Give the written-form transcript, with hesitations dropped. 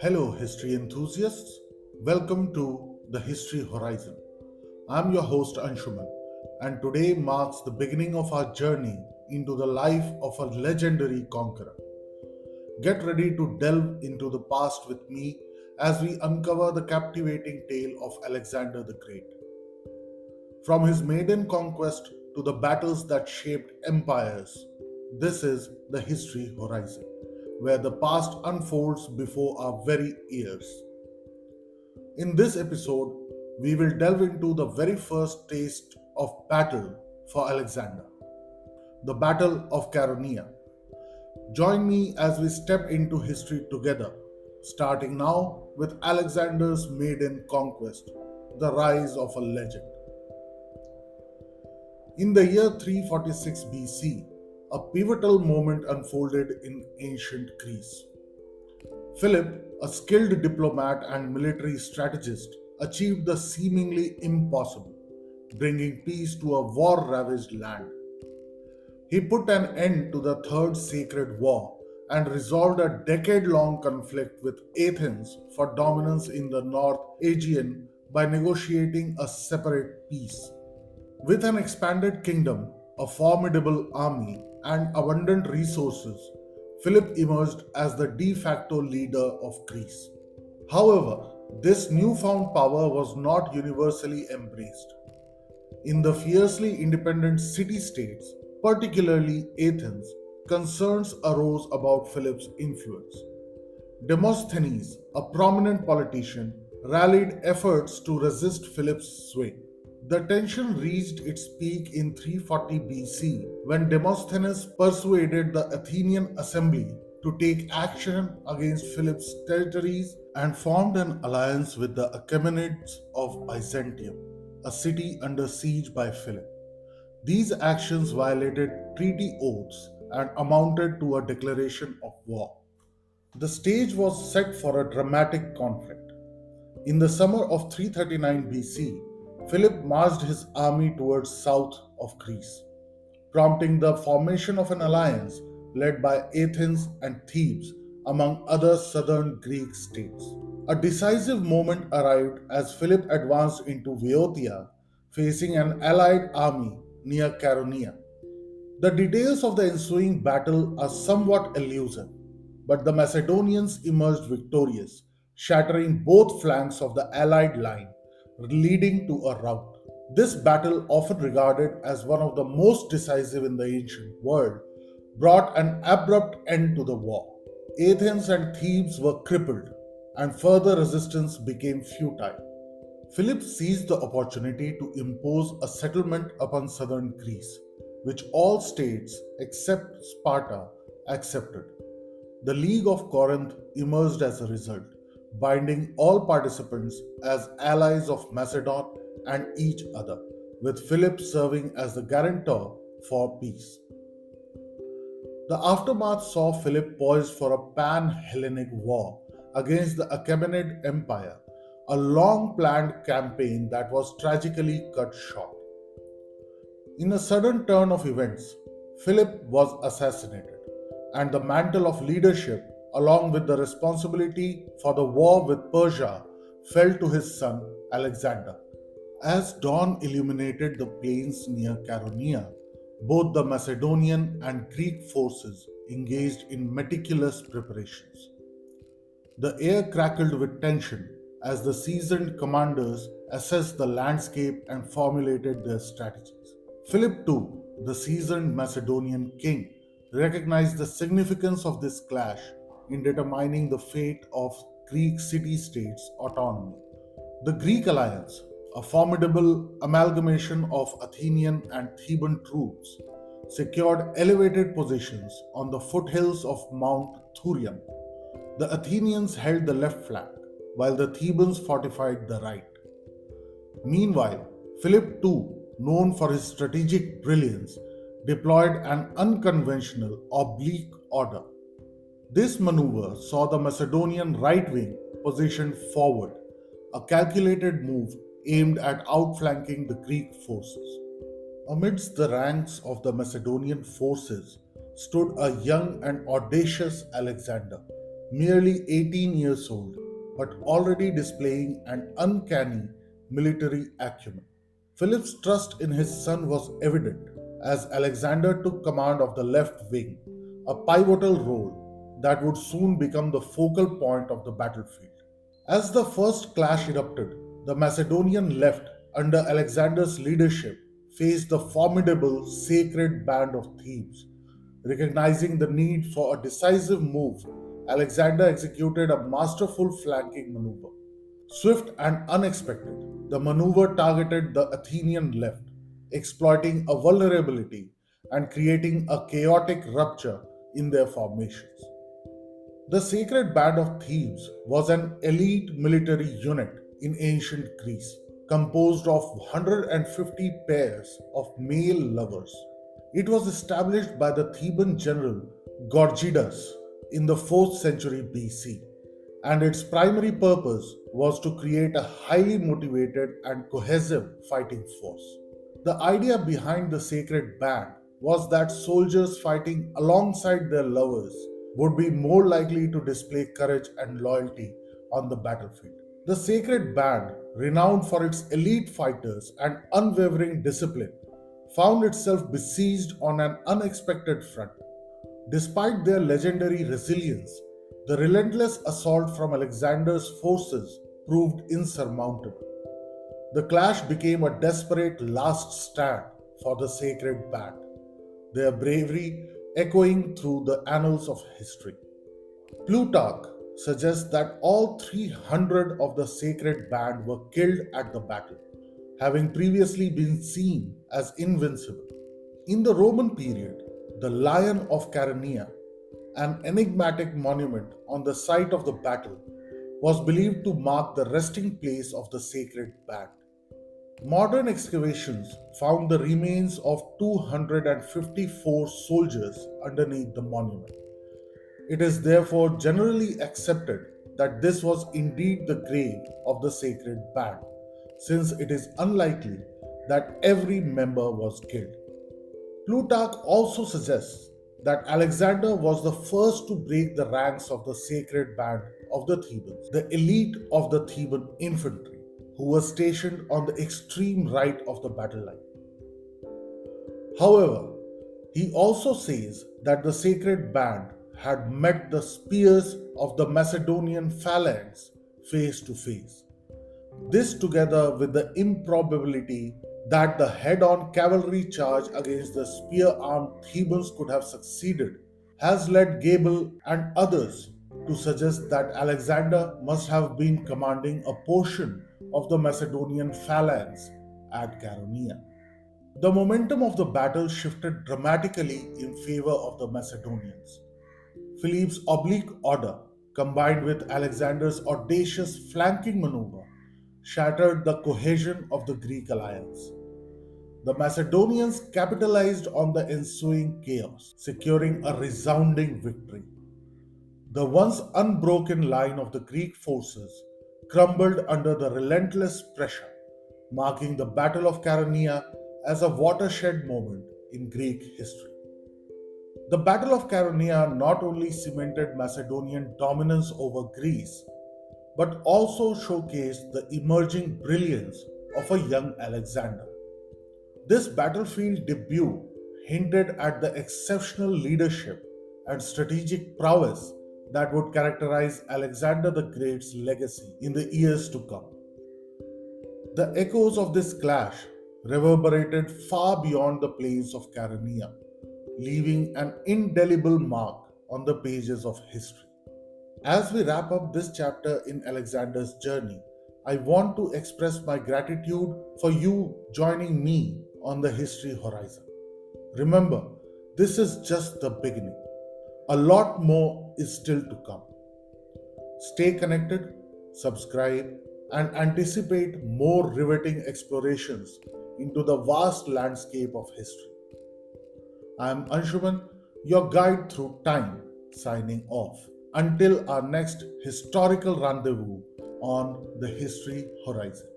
Hello, history enthusiasts. Welcome to the History Horizon. I'm your host, Anshuman, and today marks the beginning of our journey into the life of a legendary conqueror. Get ready to delve into the past with me as we uncover the captivating tale of Alexander the Great. From his maiden conquest to the battles that shaped empires, this is the History Horizon, where the past unfolds before our very ears. In this episode, we will delve into the very first taste of battle for Alexander, the Battle of Chaeronea. Join me as we step into history together, starting now with Alexander's maiden conquest, the rise of a legend. In the year 346 BC, a pivotal moment unfolded in ancient Greece. Philip, a skilled diplomat and military strategist, achieved the seemingly impossible, bringing peace to a war ravaged land. He put an end to the Third Sacred War and resolved a decade long conflict with Athens for dominance in the North Aegean by negotiating a separate peace. With an expanded kingdom, a formidable army, and abundant resources, Philip emerged as the de facto leader of Greece. However, this newfound power was not universally embraced. In the fiercely independent city states, particularly Athens, concerns arose about Philip's influence. Demosthenes, a prominent politician, rallied efforts to resist Philip's sway. The tension reached its peak in 340 BC when Demosthenes persuaded the Athenian assembly to take action against Philip's territories and formed an alliance with the Achaemenids of Byzantium, a city under siege by Philip. These actions violated treaty oaths and amounted to a declaration of war. The stage was set for a dramatic conflict. In the summer of 339 BC, Philip marched his army towards south of Greece, prompting the formation of an alliance led by Athens and Thebes, among other southern Greek states. A decisive moment arrived as Philip advanced into Boeotia, facing an allied army near Chaeronea. The details of the ensuing battle are somewhat elusive, but the Macedonians emerged victorious, shattering both flanks of the Allied line, leading to a rout. This battle, often regarded as one of the most decisive in the ancient world, brought an abrupt end to the war. Athens and Thebes were crippled, and further resistance became futile. Philip seized the opportunity to impose a settlement upon southern Greece, which all states except Sparta accepted. The League of Corinth emerged as a result, binding all participants as allies of Macedon and each other, with Philip serving as the guarantor for peace. The aftermath saw Philip poised for a pan Hellenic war against the Achaemenid Empire, a long planned campaign that was tragically cut short. In a sudden turn of events, Philip was assassinated, and the mantle of leadership, along with the responsibility for the war with Persia, fell to his son Alexander. As dawn illuminated the plains near Chaeronea, both the Macedonian and Greek forces engaged in meticulous preparations. The air crackled with tension as the seasoned commanders assessed the landscape and formulated their strategies. Philip II, the seasoned Macedonian king, recognized the significance of this clash in determining the fate of Greek city states' autonomy. The Greek alliance, a formidable amalgamation of Athenian and Theban troops, secured elevated positions on the foothills of Mount Thurium. The Athenians held the left flank, while the Thebans fortified the right. Meanwhile, Philip II, known for his strategic brilliance, deployed an unconventional oblique order. This maneuver saw the Macedonian right wing positioned forward, a calculated move aimed at outflanking the Greek forces. Amidst the ranks of the Macedonian forces stood a young and audacious Alexander, merely 18 years old, but already displaying an uncanny military acumen. Philip's trust in his son was evident as Alexander took command of the left wing, a pivotal role that would soon become the focal point of the battlefield. As the first clash erupted, the Macedonian left, under Alexander's leadership, faced the formidable sacred band of Thebes. Recognizing the need for a decisive move, Alexander executed a masterful flanking maneuver. Swift and unexpected, the maneuver targeted the Athenian left, exploiting a vulnerability and creating a chaotic rupture in their formations. The Sacred Band of Thebes was an elite military unit in ancient Greece, composed of 150 pairs of male lovers. It was established by the Theban general Gorgidas in the 4th century BC, and its primary purpose was to create a highly motivated and cohesive fighting force. The idea behind the sacred band was that soldiers fighting alongside their lovers would be more likely to display courage and loyalty on the battlefield. The sacred band, renowned for its elite fighters and unwavering discipline, found itself besieged on an unexpected front. Despite their legendary resilience, the relentless assault from Alexander's forces proved insurmountable. The clash became a desperate last stand for the sacred band, their bravery echoing through the annals of history. Plutarch suggests that all 300 of the sacred band were killed at the battle, having previously been seen as invincible. In the Roman period, the Lion of Chaeronea, an enigmatic monument on the site of the battle, was believed to mark the resting place of the sacred band. Modern excavations found the remains of 254 soldiers underneath the monument. It is therefore generally accepted that this was indeed the grave of the sacred band, since it is unlikely that every member was killed. Plutarch also suggests that Alexander was the first to break the ranks of the sacred band of the Thebans, the elite of the Theban infantry, who were stationed on the extreme right of the battle line. However, he also says that the sacred band had met the spears of the Macedonian phalanx face to face. This, together with the improbability that the head on cavalry charge against the spear armed Thebans could have succeeded, has led Gable and others to suggest that Alexander must have been commanding a portion of the Macedonian phalanx at Chaeronea. The momentum of the battle shifted dramatically in favor of the Macedonians. Philip's oblique order, combined with Alexander's audacious flanking maneuver, shattered the cohesion of the Greek alliance. The Macedonians capitalized on the ensuing chaos, securing a resounding victory. The once unbroken line of the Greek forces crumbled under the relentless pressure, marking the Battle of Chaeronea as a watershed moment in Greek history. The Battle of Chaeronea not only cemented Macedonian dominance over Greece, but also showcased the emerging brilliance of a young Alexander. This battlefield debut hinted at the exceptional leadership and strategic prowess that would characterize Alexander the Great's legacy in the years to come. The echoes of this clash reverberated far beyond the plains of Chaeronea, leaving an indelible mark on the pages of history. As we wrap up this chapter in Alexander's journey, I want to express my gratitude for you joining me on the history horizon. Remember, this is just the beginning. A lot more is still to come. Stay connected, subscribe, and anticipate more riveting explorations into the vast landscape of history. I am Anshuman, your guide through time, signing off. Until our next historical rendezvous on the History Horizon.